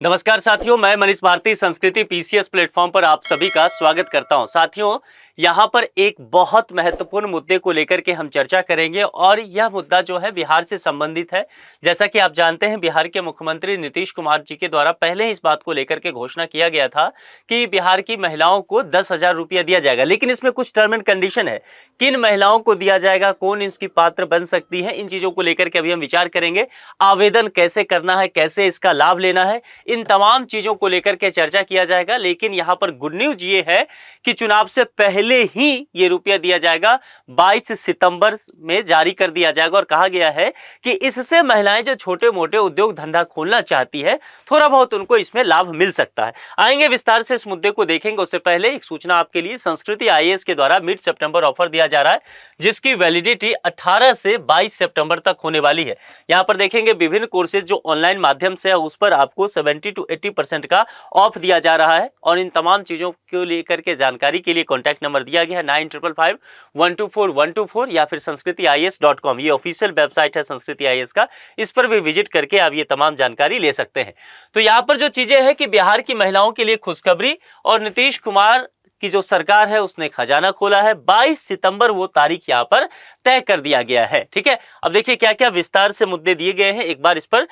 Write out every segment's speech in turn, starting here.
नमस्कार साथियों, मैं मनीष भारती संस्कृति पीसीएस प्लेटफॉर्म पर आप सभी का स्वागत करता हूं। साथियों, यहां पर एक बहुत महत्वपूर्ण मुद्दे को लेकर के हम चर्चा करेंगे और यह मुद्दा जो है बिहार से संबंधित है। जैसा कि आप जानते हैं, बिहार के मुख्यमंत्री नीतीश कुमार जी के द्वारा पहले ही इस बात को लेकर के घोषणा किया गया था कि बिहार की महिलाओं को 10,000 रुपया दिया जाएगा। लेकिन इसमें कुछ टर्म एंड कंडीशन है, किन महिलाओं को दिया जाएगा, कौन इसकी पात्र बन सकती है, इन चीजों को लेकर के अभी हम विचार करेंगे। आवेदन कैसे करना है, कैसे इसका लाभ लेना है, इन तमाम चीजों को लेकर के चर्चा किया जाएगा। लेकिन यहां पर गुड न्यूज ये है कि चुनाव से पहले ही ये रुपया दिया जाएगा, 22 सितंबर में जारी कर दिया जाएगा। और कहा गया है कि इससे महिलाएं जो छोटे मोटे उद्योग धंधा खोलना चाहती है, थोड़ा बहुत उनको इसमें लाभ मिल सकता है। आएंगे विस्तार से इस मुद्दे को देखेंगे। उससे पहले एक सूचना आपके लिए, संस्कृति आईएएस के द्वारा मिड सितंबर ऑफर दिया जा रहा है, जिसकी वैलिडिटी 18 से 22 सितंबर तक होने वाली है। यहां पर देखेंगे विभिन्न कोर्सेज जो ऑनलाइन माध्यम से है, उस पर आपको 70 to 80% का ऑफ दिया जा रहा है। और इन तमाम चीजों को लेकर के जानकारी के लिए कॉन्टैक्ट नंबर दिया गया है 9555124124 या फिर sanskritIAS.com। ये ऑफिशियल वेबसाइट है संस्कृति आईएएस का, इस पर भी विजिट करके आप ये तमाम जानकारी ले सकते हैं। तो यहाँ पर जो चीजें हैं कि बिहार की महिलाओं के लिए खुशखबरी, और नीतीश कुमार की जो सरकार है उसने खजाना खोला है। 22 सितंबर वो तारीख यहाँ पर तय कर दिया गया है। ठीक है, अब देखिए क्या क्या विस्तार से मुद्दे दिए गए हैं, एक बार इस पर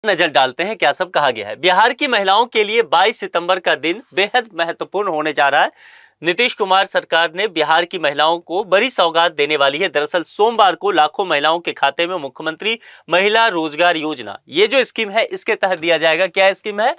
नजर डालते हैं क्या सब कहा गया है। बिहार की महिलाओं के लिए 22 सितंबर का दिन बेहद महत्वपूर्ण होने जा रहा है। नीतीश कुमार सरकार ने बिहार की महिलाओं को बड़ी सौगात देने वाली है। दरअसल सोमवार को लाखों महिलाओं के खाते में मुख्यमंत्री महिला रोजगार योजना, ये जो स्कीम है इसके तहत दिया जाएगा। क्या स्कीम है?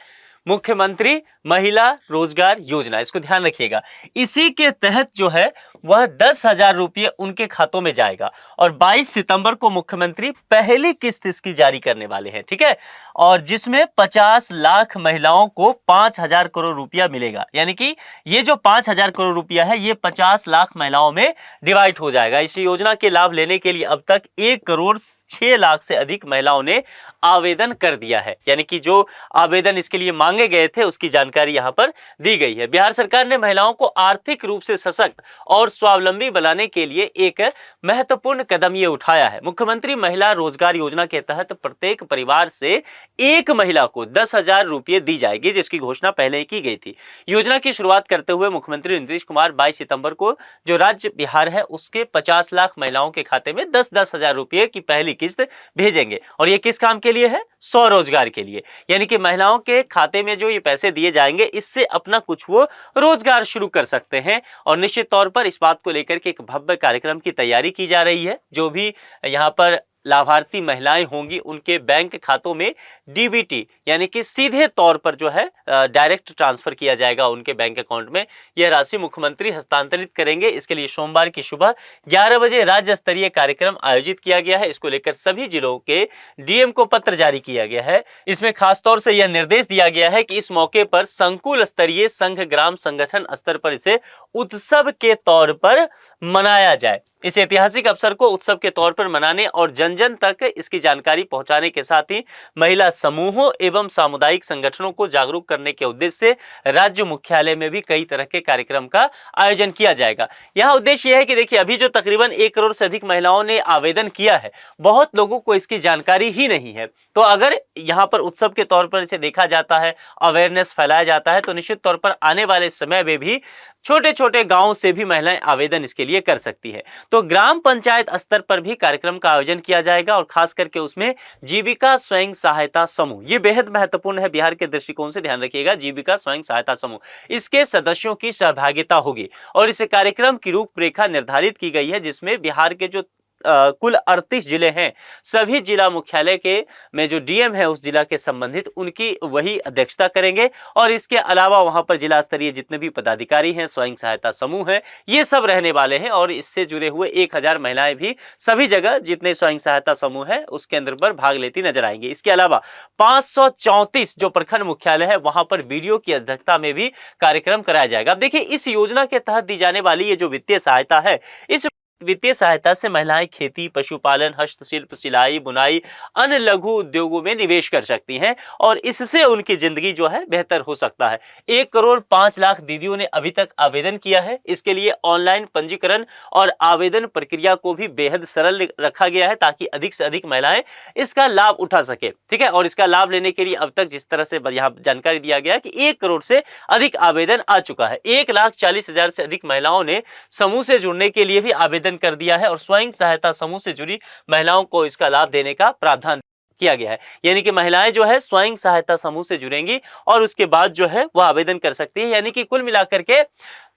मुख्यमंत्री महिला रोजगार योजना, इसको ध्यान रखिएगा। इसी के तहत जो है वह 10,000 रुपये उनके खातों में जाएगा और 22 सितंबर को मुख्यमंत्री पहली किस्त इसकी जारी करने वाले हैं। ठीक है, और जिसमें 50 लाख महिलाओं को 5,000 करोड़ रुपया मिलेगा। यानी कि ये जो 5,000 करोड़ रुपया है ये 50 लाख महिलाओं में डिवाइड हो जाएगा। इस योजना के लाभ लेने के लिए अब तक 1 करोड़ 6 लाख से अधिक महिलाओं ने आवेदन कर दिया है। यानी कि जो आवेदन इसके लिए मांगे गए थे उसकी जानकारी यहां पर दी गई है। बिहार सरकार ने महिलाओं को आर्थिक रूप से सशक्त और स्वावलंबी बनाने के लिए एक महत्वपूर्ण कदम ये उठाया है। मुख्यमंत्री महिला रोजगार योजना के तहत प्रत्येक परिवार से एक महिला को 10,000 रुपये दी जाएगी, जिसकी घोषणा पहले ही की गई थी। योजना की शुरुआत करते हुए मुख्यमंत्री नीतीश कुमार 22 सितंबर को जो राज्य बिहार है उसके 50 लाख महिलाओं के खाते में 10-10 हजार रुपये की पहली किस्त भेजेंगे। और ये किस काम के लिए है? स्वरोजगार के लिए। यानी कि महिलाओं के खाते में जो ये पैसे दिए जाएंगे, इससे अपना कुछ वो रोजगार शुरू कर सकते हैं। और निश्चित तौर पर इस बात को लेकर के एक भव्य कार्यक्रम की तैयारी की जा रही है। जो भी यहाँ पर लाभार्थी महिलाएं होंगी उनके बैंक खातों में डीबीटी यानी कि सीधे तौर पर जो है डायरेक्ट ट्रांसफर किया जाएगा उनके बैंक अकाउंट में। यह राशि मुख्यमंत्री हस्तांतरित करेंगे। इसके लिए सोमवार की सुबह 11 बजे राज्य स्तरीय कार्यक्रम आयोजित किया गया है। इसको लेकर सभी जिलों के डीएम को पत्र जारी किया गया है। इसमें खासतौर से यह निर्देश दिया गया है कि इस मौके पर संकुल स्तरीय संघ ग्राम संगठन स्तर पर इसे उत्सव के तौर पर मनाया जाए। इस ऐतिहासिक अवसर को उत्सव के तौर पर मनाने और जन जन तक इसकी जानकारी पहुंचाने के साथ ही महिला समूहों एवं सामुदायिक संगठनों को जागरूक करने के उद्देश्य से राज्य मुख्यालय में भी कई तरह के कार्यक्रम का आयोजन किया जाएगा। यहाँ उद्देश्य यह है कि देखिए, अभी जो तकरीबन 1 करोड़ से अधिक महिलाओं ने आवेदन किया है, बहुत लोगों को इसकी जानकारी ही नहीं है। तो अगर यहाँ पर उत्सव के तौर पर इसे देखा जाता है, अवेयरनेस फैलाया जाता है, तो निश्चित तौर पर आने वाले समय में भी छोटे छोटे गांवों से भी महिलाएं आवेदन इसके लिए कर सकती है। तो ग्राम पंचायत स्तर पर भी कार्यक्रम का आयोजन किया जाएगा और खास करके उसमें जीविका स्वयं सहायता समूह, ये बेहद महत्वपूर्ण है बिहार के दृष्टिकोण से, ध्यान रखिएगा। जीविका स्वयं सहायता समूह, इसके सदस्यों की सहभागिता होगी और इस कार्यक्रम की रूपरेखा निर्धारित की गई है, जिसमें बिहार के जो कुल 38 जिले हैं, सभी जिला मुख्यालय के में जो डीएम है उस जिला के संबंधित उनकी वही अध्यक्षता करेंगे। और इसके अलावा वहां पर जिला स्तरीय जितने भी पदाधिकारी हैं, स्वयं सहायता समूह हैं, ये सब रहने वाले हैं। और इससे जुड़े हुए 1000 महिलाएं भी सभी जगह जितने स्वयं सहायता समूह है उसके अंदर पर भाग लेती नजर आएंगी। इसके अलावा 534 जो प्रखंड मुख्यालय है वहां पर वीडियो की अध्यक्षता में भी कार्यक्रम कराया जाएगा। अब देखिए, इस योजना के तहत दी जाने वाली ये जो वित्तीय सहायता है, इस वित्तीय सहायता से महिलाएं खेती, पशुपालन, हस्तशिल्प, सिलाई, बुनाई, अन्य लघु उद्योगों में निवेश कर सकती हैं और इससे उनकी जिंदगी जो है बेहतर हो सकता है। 1,05,00,000 दीदियों ने अभी तक आवेदन किया है। इसके लिए ऑनलाइन पंजीकरण और आवेदन प्रक्रिया को भी बेहद सरल रखा गया है ताकि अधिक से अधिक महिलाएं इसका लाभ उठा सके। ठीक है, और इसका लाभ लेने के लिए अब तक जिस तरह से यहाँ जानकारी दिया गया कि 1 करोड़ से अधिक आवेदन आ चुका है। 1,40,000 से अधिक महिलाओं ने समूह से जुड़ने के लिए भी आवेदन कर दिया है और स्वयं सहायता समूह से जुड़ी महिलाओं को इसका लाभ देने का प्रावधान किया गया है। यानी कि महिलाएं जो है स्वयं सहायता समूह से जुड़ेंगी और उसके बाद जो है वह आवेदन कर सकती है। यानी कि कुल मिलाकर के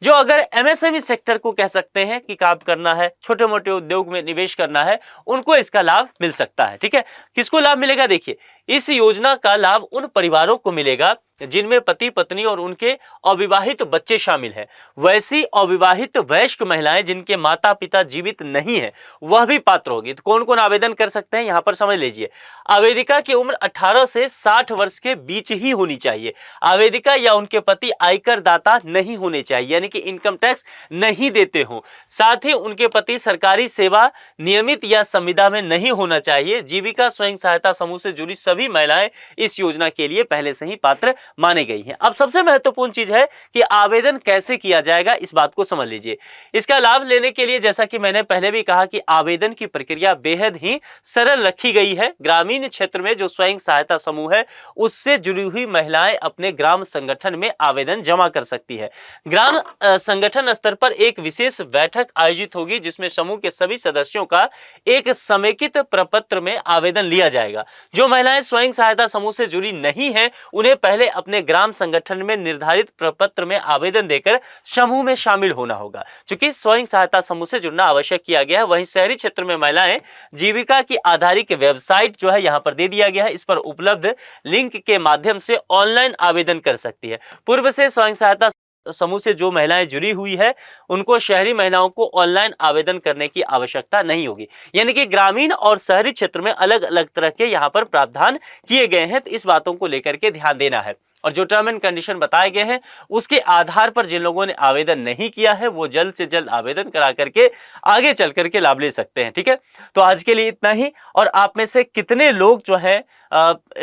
जो अगर एमएसएमई सेक्टर को कह सकते हैं कि काम करना है, छोटे मोटे उद्योग में निवेश करना है, उनको इसका लाभ मिल सकता है। ठीक है, किसको लाभ मिलेगा? देखिए, इस योजना का लाभ उन परिवारों को मिलेगा जिनमें पति पत्नी और उनके अविवाहित बच्चे शामिल हैं। वैसी अविवाहित वयस्क महिलाएं जिनके माता पिता जीवित नहीं है वह भी पात्र होगी। तो कौन कौन आवेदन कर सकते हैं, यहां पर समझ लीजिए। आवेदिका की उम्र 18 से 60 वर्ष के बीच ही होनी चाहिए। आवेदिका या उनके पति आयकर दाता नहीं होने चाहिए, यानी कि इनकम टैक्स नहीं देते हो। साथ ही उनके पति सरकारी सेवा नियमित या संविदा में नहीं होना चाहिए। जीविका स्वयं सहायता समूह से जुड़ी सभी महिलाएं इस योजना के लिए पहले से ही पात्र मानी गई हैं। अब सबसे महत्वपूर्ण चीज है कि आवेदन कैसे किया जाएगा, इस बात को समझ लीजिए। इसका लाभ लेने के लिए जैसा कि मैंने पहले भी कहा कि आवेदन की प्रक्रिया बेहद ही सरल रखी गई है। ग्रामीण क्षेत्र में जो स्वयं सहायता समूह है उससे जुड़ी हुई महिलाएं अपने ग्राम संगठन में आवेदन जमा कर सकती है। ग्राम संगठन स्तर पर एक विशेष बैठक आयोजित होगी जिसमें समूह के सभी सदस्यों का एक समेकित प्रपत्र में आवेदन लिया जाएगा। जो महिलाएं स्वयं सहायता समूह से जुड़ी नहीं है उन्हें पहले अपने ग्राम संगठन में निर्धारित प्रपत्र में आवेदन देकर समूह में शामिल होना होगा। चूंकि स्वयं सहायता समूह से जुड़ना आवश्यक किया गया है। वहीं शहरी क्षेत्र में महिलाएं जीविका की आधारित वेबसाइट जो है यहां पर दे दिया गया है, इस पर उपलब्ध लिंक के माध्यम से ऑनलाइन आवेदन कर सकती है। पूर्व से स्वयं सहायता समूह से जो महिलाएं जुड़ी हुई है उनको शहरी महिलाओं को ऑनलाइन आवेदन करने की आवश्यकता नहीं होगी। यानी कि ग्रामीण और शहरी क्षेत्र में अलग अलग तरह के यहाँ पर प्रावधान किए गए हैं, तो इस बातों को लेकर के ध्यान देना है। और जो टर्म एंड कंडीशन बताए गए हैं उसके आधार पर जिन लोगों ने आवेदन नहीं किया है वो जल्द से जल्द आवेदन करा करके आगे चल करके लाभ ले सकते हैं। ठीक है, तो आज के लिए इतना ही। और आप में से कितने लोग जो है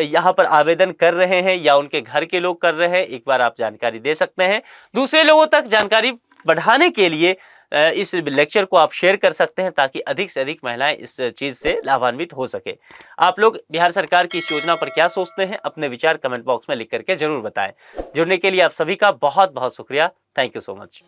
यहाँ पर आवेदन कर रहे हैं या उनके घर के लोग कर रहे हैं, एक बार आप जानकारी दे सकते हैं। दूसरे लोगों तक जानकारी बढ़ाने के लिए इस लेक्चर को आप शेयर कर सकते हैं ताकि अधिक से अधिक महिलाएं इस चीज से लाभान्वित हो सके। आप लोग बिहार सरकार की इस योजना पर क्या सोचते हैं, अपने विचार कमेंट बॉक्स में लिख करके जरूर बताएं। जुड़ने के लिए आप सभी का बहुत बहुत शुक्रिया। Thank you so much.